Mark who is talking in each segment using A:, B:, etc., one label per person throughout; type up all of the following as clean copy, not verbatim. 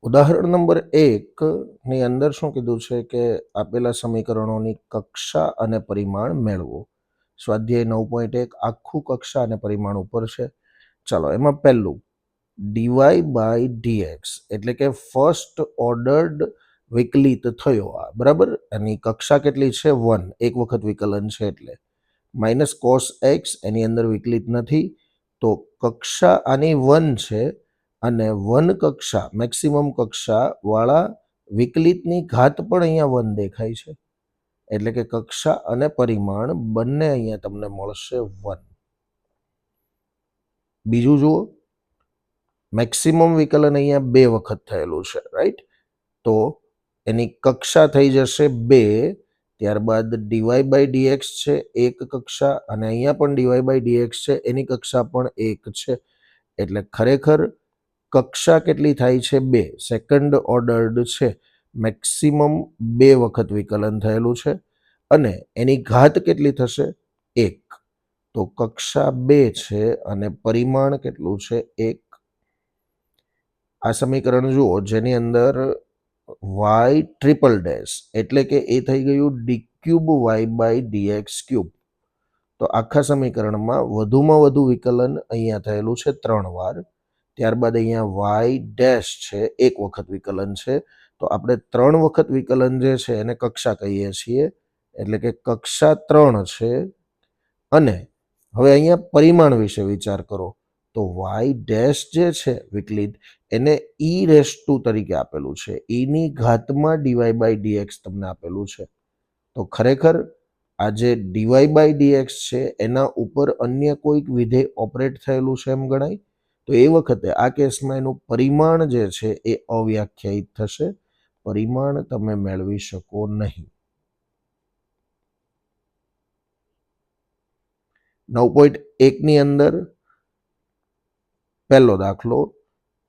A: ઉદાહરણ નંબર 1 ની અંદર શું કીધું છે કે આપેલા સમીકરણોની કક્ષા અને પરિમાણ મેળવો. સ્વાધ્યાય 9.1 આખું કક્ષા અને પરિમાણ ઉપર છે. ચાલો એમાં પહેલું ડીવાય બાય ડીએક્સ એટલે કે ફર્સ્ટ ઓર્ડર્ડ વિકલિત થયો આ, બરાબર. એની કક્ષા કેટલી છે? 1. એક વખત વિકલન છે એટલે માઇનસ કોસ એક્સ એની અંદર વિકલિત નથી, તો કક્ષા આની 1 છે અને 1 કક્ષા મેક્સિમમ કક્ષા વાળા વિકલિતની ઘાત પણ અહીંયા 1 દેખાય છે, એટલે કે કક્ષા અને પરિમાણ બંને અહીંયા તમને મળશે 1. બીજું જુઓ, મેક્સિમમ વિકલન અહીંયા 2 વખત થયેલું છે, રાઈટ. તો એની કક્ષા થઈ જશે 2, ત્યારબાદ ડીવાય બાય ડીએક્સ છે એક કક્ષા, અને અહીંયા પણ ડીવાય બાય ડીએક્સ છે એની કક્ષા પણ 1 છે, એટલે ખરેખર કક્ષા કેટલી થાય છે? 2. સેકન્ડ ઓર્ડર્ડ છે, મેક્સિમમ 2 વખત વિકલન થયેલું છે અને એની ઘાત કેટલી થશે? 1. તો કક્ષા 2 છે અને પરિમાણ કેટલું છે? 1. આ સમીકરણ જુઓ જેની અંદર વાય ટ્રિપલ ડેશ એટલે કે એ થઈ ગયું D cube Y by DX cube. તો આખા સમીકરણમાં વધુમાં વધુ વિકલન અહીંયા થયેલું છે 3 વાર. ત્યારબાદ અહીંયા વાય ડેશ છે, એક વખત વિકલન છે, તો આપણે 3 વખત વિકલન જે છે એને કક્ષા કહીએ છીએ, એટલે કે કક્ષા 3 છે. અને હવે અહીંયા પરિમાણ વિશે વિચાર કરો, તો વાય ડેશ જે છે વિકલિત એને ઈ રેસ ટુ તરીકે આપેલું છે, ઈની ઘાતમાં ડીવાય બાય ડીએક્સ તમને આપેલું છે. તો ખરેખર આ જે ડીવાય બાય ડીએક્સ છે એના ઉપર અન્ય કોઈક વિધેય ઓપરેટ થયેલું છે એમ ગણાય. તો એ વખતે આ કેસમાં એનું પરિમાણ જે છે એ અવ્યાખ્યાયિત થશે, પરિમાણ તમે મેળવી શકો નહીં. 9.1 ની અંદર પહેલો દાખલો,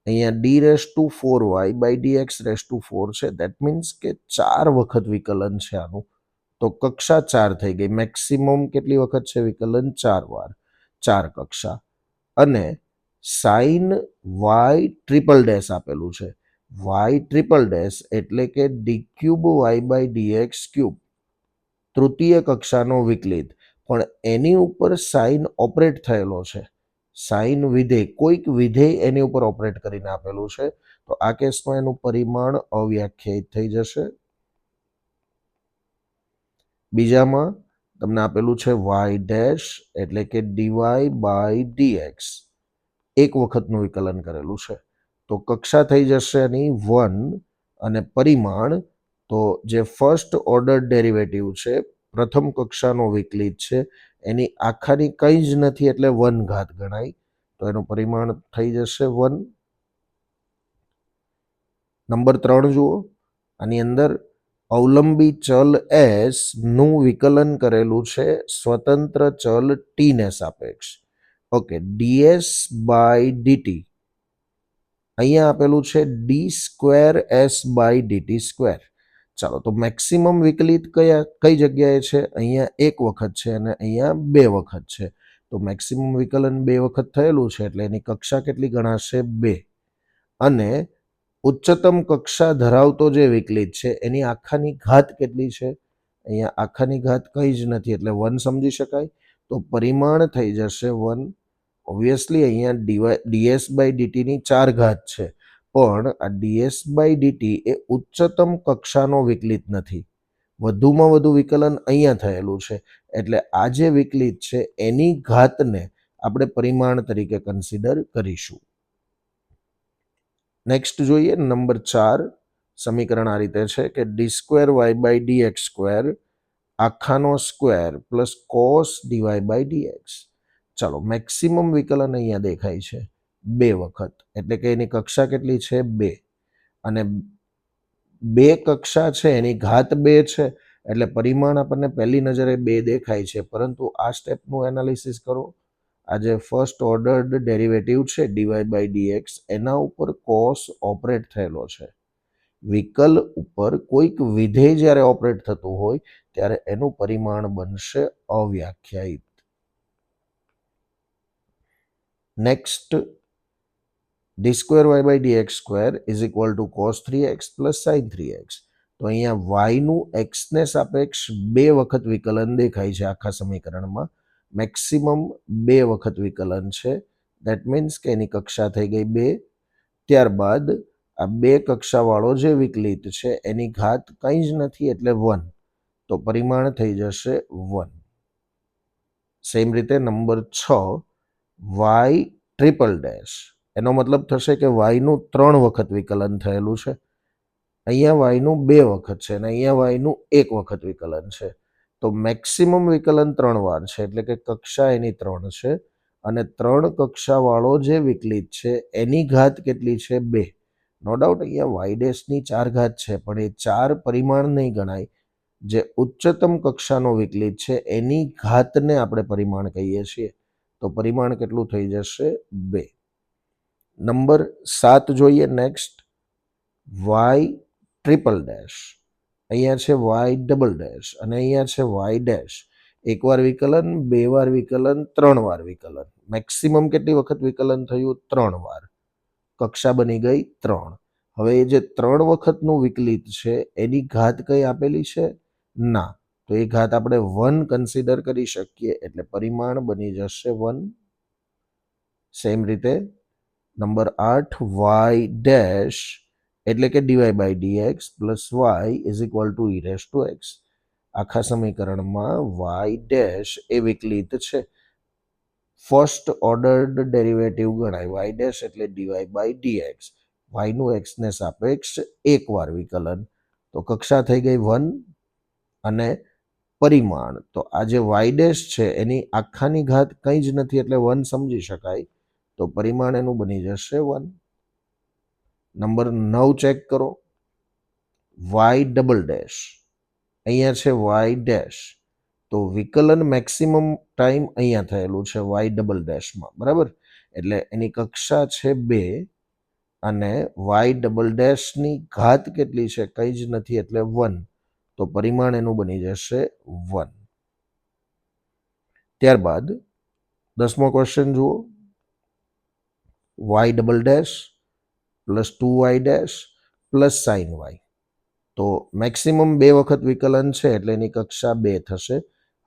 A: અહીંયા D raise to 4y by DX raise to 4 છે, દેટ મીન્સ કે 4 વખત વિકલન છે આનું. તો કક્ષા 4 થઈ ગઈ. મેક્સિમમ કેટલી વખત છે વિકલન? 4 વાર, 4 કક્ષા. અને સાઇન વાય ટ્રિપલ ડેશ આપેલું છે. વાય ટ્રિપલ ડેશ એટલે કે D cube Y by DX cube, તૃતીય કક્ષાનો વિકલિત, પણ એની ઉપર સાઇન ઓપરેટ થયેલો છે, સાઇન વિધેય, કોઈક વિધેય એની ઉપર ઓપરેટ કરીને આપેલું છે, તો આ કેસમાં એનું પરિમાણ અવ્યાખ્યાયિત થઈ જશે. બીજામાં તમને આપેલું છે વાય ડેશ એટલે કે ડીવાય બાય ડીએક્સ, એક વખતનું વિકલન કરેલું છે, તો કક્ષા થઈ જશે એની 1 અને પરિમાણ તો જે ફર્સ્ટ ઓર્ડર ડેરિવેટિવ છે, પ્રથમ કક્ષાનો વિકલિત છે, એની આખાની કંઈ જ નથી એટલે 1 ઘાત ગણાય, તો એનું પરિમાણ થઈ જશે 1. નંબર 3 જુઓ, આની અંદર અવલંબી ચલ એસ નું વિકલન કરેલું છે સ્વતંત્ર ચલ ટી ને સાપેક્ષ. ઓકે, ડીએસ બાય ડીટી અહીંયા આપેલું છે D square S by DT square. ચાલો, તો મેક્સિમમ વિકલિત કઈ જગ્યાએ છે? અહીંયા 1 વખત છે અને અહીંયા 2 વખત છે, તો મેક્સિમમ વિકલન 2 વખત થયેલું છે એટલે એની કક્ષા કેટલી ગણાશે? 2. અને ઉચ્ચતમ કક્ષા ધરાવતો જે વિકલિત છે એની આખાની ઘાત કેટલી છે? અહીંયા આખાની ઘાત કંઈ જ નથી એટલે 1 સમજી શકાય, તો પરિમાણ થઈ જશે 1. ઓબ્વિયસલી અહીંયા ડીએસ બાય ડીટીની 4 ઘાત છે, પણ આ ડીએસ બાય ડીટી એ ઉચ્ચતમ કક્ષાનો વિકલિત નથી, વધુમાં વધુ વિકલન અહીંયા થયેલું છે, એટલે આ જે વિકલિત છે એની ઘાતને આપણે પરિમાણ તરીકે કન્સિડર કરીશું. નેક્સ્ટ જોઈએ નંબર 4. સમીકરણ આ રીતે છે કે D square Y by DX square આખાનો square plus cos DY by DX. ચાલો, મેક્સિમમ વિકલન અહીંયા દેખાય છે 2 વખત, એટલે કે એની કક્ષા કેટલી છે? 2. અને 2 કક્ષા છે એની ઘાત 2 છે, એટલે પરિમાણ આપણને પહેલી નજરે 2 દેખાય છે, પરંતુ આ સ્ટેપનું એનાલિસિસ કરો. આ જે ફર્સ્ટ ઓર્ડર્ડ ડેરિવેટિવ છે ડીવાય બાય ડીએક્સ, એના ઉપર કોસ ઓપરેટ થયેલો છે. વિકલ ઉપર કોઈક વિધેય જ્યારે ઓપરેટ થતું હોય ત્યારે એનું પરિમાણ બનશે અવ્યાખ્યાયિત. Next D square Y by D X square is equal to cos 3x plus sine 3x. તો અહીંયા વાયનું એક્સને સાપેક્ષ 2 વખત વિકલન દેખાય છે આખા સમીકરણમાં. મેક્સિમમ 2 વખત વિકલન છે. દેટ મીન્સ કે એની કક્ષા થઈ ગઈ 2. ત્યારબાદ આ 2 કક્ષાવાળો જે વિકલિત છે એની ઘાત કંઈ જ નથી એટલે 1. તો પરિમાણ થઈ જશે 1. સેમ રીતે નંબર 6 વાય ટ્રિપલ ડેશ, એનો મતલબ થશે કે વાયનું 3 વખત વિકલન થયેલું છે. અહીંયા વાયનું 2 વખત છે અને અહીંયા વાયનું 1 વખત વિકલન છે. તો મેક્સિમમ વિકલન 3 વાર છે એટલે કે કક્ષા એની 3 છે અને 3 કક્ષાવાળો જે વિકલિત છે એની ઘાત કેટલી છે 2. નો ડાઉટ અહીંયા વાય ડેશની 4 ઘાત છે પણ એ 4 પરિમાણ નહીં ગણાય. જે ઉચ્ચતમ કક્ષાનો વિકલિત છે એની ઘાતને આપણે પરિમાણ કહીએ છીએ. તો પરિમાણ કેટલું થઈ જશે 2. નંબર 7 જોઈએ નેક્સ્ટ, વાય ટ્રિપલ ડેશ. અહીંયા છે વાય ડબલ ડેશ અને અહીંયા છે વાય ડેશ. એકવાર વિકલન, 2 વાર વિકલન, 3 વાર વિકલન. મેક્સિમમ કેટલી વખત વિકલન થયું? 3 વાર. કક્ષા બની ગઈ 3. હવે એ જે 3 વખતનું વિકલિત છે એની ઘાત કઈ આપેલી છે? ના. તો એ ઘાત આપણે 1 કન્સિડર કરી શકીએ એટલે પરિમાણ બની જશે 1. સેમ રીતે નંબર 8 વાય ડેશ એટલે કે DY by DX plus Y is equal to E raise to X. આખા સમીકરણમાં વાય ડેશ એ વિકલિત છે. ફર્સ્ટ ઓર્ડર્ડ ડેરિવેટિવ ગણાય. વાય ડેશ એટલે ડીવાય બાય ડીએક્સ. વાયનું એક્સને સાપેક્ષ 1 વાર વિકલન. તો કક્ષા થઈ ગઈ 1 અને પરિમાણ તો આ જે વાય ડેશ છે એની આખાની ઘાત કંઈ જ નથી એટલે 1 સમજી શકાય. તો પરિમાણ એનું બની જશે 1. નંબર 9 ચેક કરો, વાય ડબલ ડેશ. અહીંયા છે વાય ડેશ. તો વિકલન મેક્સિમમ ટાઈમ અહીંયા થયેલું છે વાય ડબલ ડેશમાં, બરાબર. એટલે એની કક્ષા છે 2 અને વાય ડબલ ડેશની ઘાત કેટલી છે? કંઈ જ નથી એટલે 1. તો પરિમાણ એનું બની જશે 1. ત્યારબાદ 10મો ક્વેશ્ચન જુઓ, Y double dash plus 2y dash plus sine Y. તો મેક્સિમમ 2 વખત વિકલન છે એટલે એની કક્ષા 2 થશે.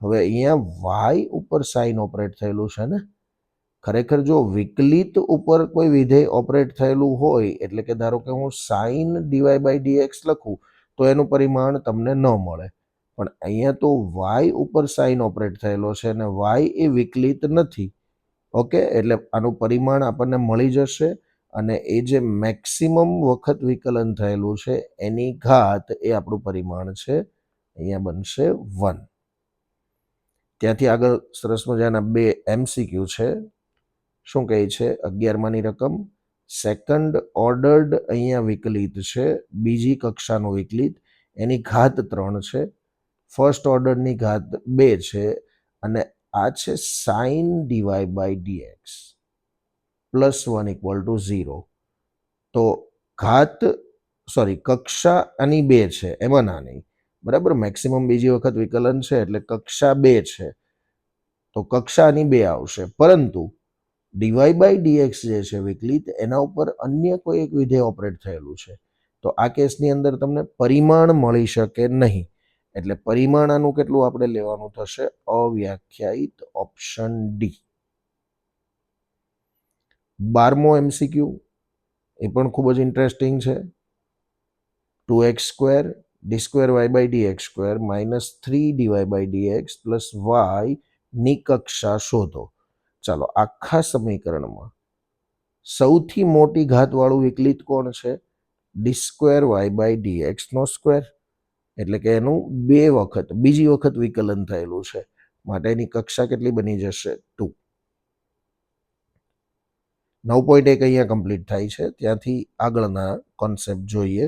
A: હવે અહીંયા વાય ઉપર સાઇન ઓપરેટ થયેલું છે ને. ખરેખર જો વિકલિત ઉપર કોઈ વિધેય ઓપરેટ થયેલું હોય એટલે કે ધારો કે હું સાઇન ડીવાય બાય ડીએક્સ લખું તો એનું પરિમાણ તમને ન મળે. પણ અહીંયા તો વાય ઉપર સાઇન ઓપરેટ થયેલો છે અને વાય એ વિકલિત નથી. ઓકે, એટલે આનું પરિમાણ આપણને મળી જશે અને એ જે મેક્સિમમ વખત વિકલન થયેલું છે એની ઘાત એ આપણું પરિમાણ છે. અહીંયા બનશે 1. ત્યાંથી આગળ સરસ મજાના 2 MCQ છે. શું કહે છે? 11માની રકમ, સેકન્ડ ઓર્ડર્ડ અહીંયા વિકલિત છે, બીજી કક્ષાનું વિકલિત, એની ઘાત 3 છે. ફર્સ્ટ ઓર્ડરની ઘાત 2 છે અને આ છે sine DY by DX plus 1 equal to 0. તો ઘાત કક્ષા આની 2 છે એમાં ના નહીં, બરાબર. મેક્સિમમ બીજી વખત વિકલન છે એટલે કક્ષા 2 છે તો કક્ષાની 2 આવશે. પરંતુ ડીવાય બાય ડીએક્સ જે છે વિકલિત એના ઉપર અન્ય કોઈ એક વિધેય ઓપરેટ થયેલું છે. તો આ કેસની અંદર તમને પરિમાણ મળી શકે નહીં. એટલે પરિમાણ આનું કેટલું આપણે લેવાનું થશે? અવ્યાખ્યાયિત, ઓપ્શન ડી. 12મો MCQ એ પણ ખૂબ જ ઇન્ટરેસ્ટિંગ છે. 2x square D square Y by DX square minus 3dy by DX plus Y ની કક્ષા શોધો. ચાલો, આખા સમીકરણમાં સૌથી મોટી ઘાતવાળું વિકલિત કોણ છે? D square Y by DX નો સ્ક્વેર. એટલે કે એનું 2 વખત, બીજી વખત વિકલન થયેલું છે માટે એની કક્ષા કેટલી બની જશે? 2. 9.1 અહીંયા કમ્પ્લીટ થાય છે. ત્યાંથી આગળના કોન્સેપ્ટ જોઈએ.